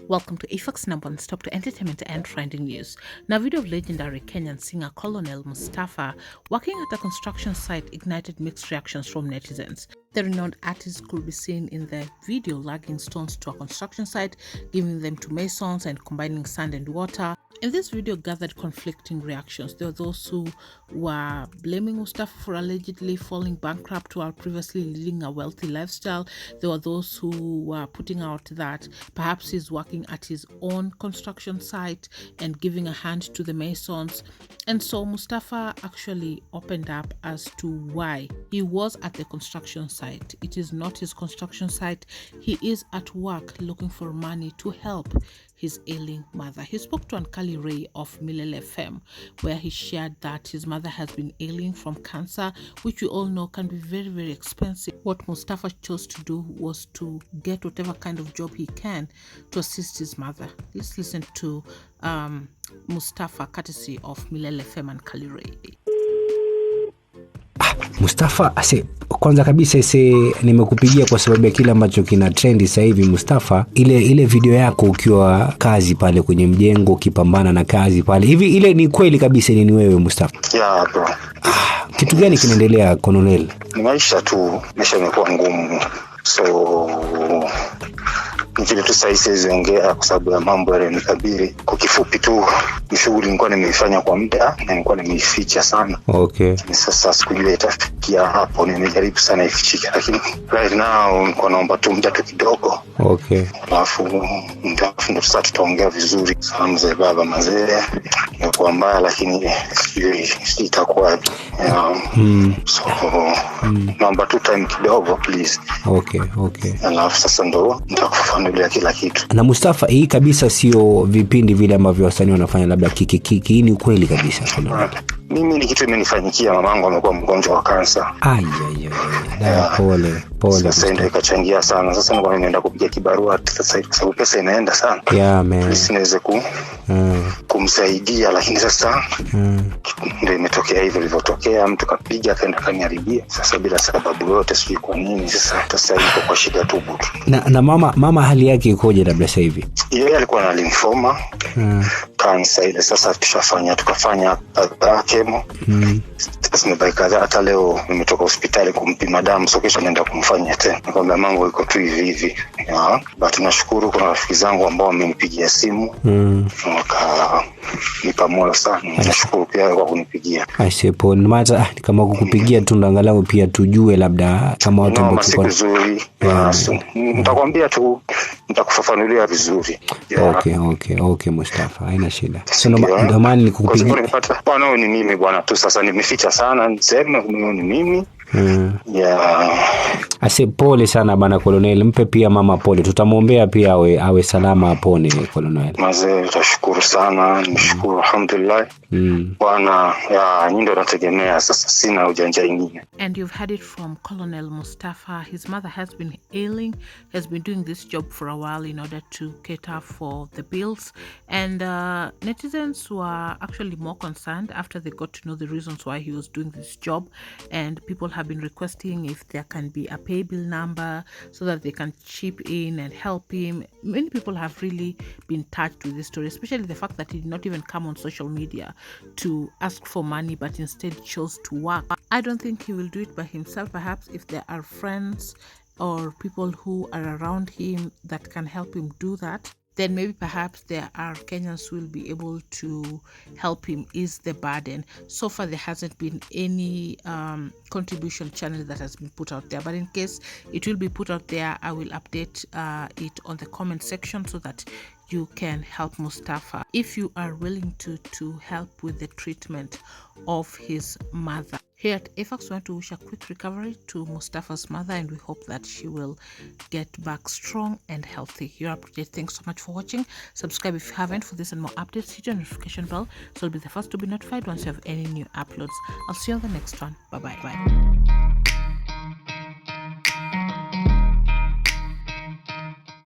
Welcome to AFAX number one stop to entertainment and trending news. Now, video of legendary Kenyan singer Colonel Mustafa working at a construction site ignited mixed reactions from netizens. The renowned artist could be seen in the video lugging stones to a construction site, giving them to masons and combining sand and water. And this video gathered conflicting reactions. There were those who were blaming Mustafa for allegedly falling bankrupt while previously leading a wealthy lifestyle. There were those who were putting out that perhaps he's working at his own construction site and giving a hand to the masons. And so Mustafa actually opened up as to why he was at the construction site. It is not his construction site. He is at work looking for money to help his ailing mother. He spoke to Ankali Ray of Milele FM, where he shared that his mother has been ailing from cancer, which we all know can be very, very expensive. What Mustafa chose to do was to get whatever kind of job he can to assist his mother. Let's listen to Mustafa, courtesy of Milele FM and Ankali Ray. Mustafa, kwanza kabisa nimekupigia kwa sababu ya kile ambacho kina trendi sasa hivi Mustafa, ile video yako ukiwa kazi pale kwenye Mjengo ukipambana na kazi pale. Hivi ile ni kweli kabisa ni wewe Mustafa? Yeah bro. Kitu gani kinaendelea Colonel? Maisha imekuwa ngumu. So nikile tu sasa siziongea kwa sababu ya mambo yanayonikabili. Kwa kifupi tu, shughuli nilikuwa nimeifanya kwa muda na nilikuwa nimeificha sana. Okay. Sasa sikujua itafikia hapo, nimejaribu sana ifichike, lakini right now niko naomba tu muda tu kidogo. Okay. Alafu ndio sasa tutaongea vizuri. Salamu za baba mazee. Ni kwa mbaya lakini itakuwa so naomba tu time kidogo please. Okay. Alafu sasa ndo nitakufafanulia kila kitu. Na Mustafa, hii kabisa sio vipindi vile ambavyo wasanii wanafanya labda kiki. Hii ni kweli kabisa. Mimi ni kitu imenifanyikia, mamangu amekuwa mgonjwa wa kansa. Pole. Sasa ndio ikachangia sana. Sasa nilikuwa nimeenda kupiga kibarua sasa kwa sababu pesa inaenda sana. Yeah man. Sinaweza kumsaidia, lakini sasa ndio imetokea hivyo ilivyotokea. Mtu kapiga akaenda kaniharibia. Sasa bila sababu yote sijui kwa nini. Sasa iko kwa shida tu. Na mama hali yake ikoje labda sasa hivi? Yeye alikuwa na lymphoma. Kansa ile sasa tukafanya kemo. Sasa nimebaika hata leo nimetoka hospitali kumpima damu, so kesho naenda kumfanya tena. Nikamwambia mambo iko tu hivi. But tunashukuru kuna rafiki zangu ambao wamenipigia simu. Nipa moyo sana. Nashukuru pia kwa kunipigia. Pole. Maana kama kukupigia tu angalau pia tujue labda kama watu ambao siku nzuri. Nitakwambia tu, nitakufafanulia vizuri. Okay Mustafa, haina shida. So ndio maana nikukupigia. Bwana ni mimi bwana tu, sasa nimeficha sana niseme ni mimi. Pole sana bana Colonel, mpe pia mama pole. Tutamuombea pia awe salama apone Colonel. Mazee tutashukuru sana, nishukuru alhamdulillah. Bwana nyinyi ndio nategemea, sasa sina ujanja mwingine. And you've heard it from Colonel Mustafa. His mother has been ailing, has been doing this job for a while in order to cater for the bills. And netizens were actually more concerned after they got to know the reasons why he was doing this job. And people have been requesting if there can be a pay bill number so that they can chip in and help him. Many people have really been touched with this story, especially the fact that he did not even come on social media to ask for money, but instead chose to work. I don't think he will do it by himself. Perhaps if there are friends or people who are around him that can help him do that, then maybe perhaps there are Kenyans who will be able to help him ease the burden. So far, there hasn't been any contribution channel that has been put out there. But in case it will be put out there, I will update it on the comment section so that you can help Mustafa if you are willing to help with the treatment of his mother. Here at AFAX, we want to wish a quick recovery to Mustafa's mother, and we hope that she will get back strong and healthy. You're up to date. Thanks so much for watching. Subscribe if you haven't for this and more updates. Hit your notification bell so you'll be the first to be notified once you have any new uploads. I'll see you on the next one. Bye.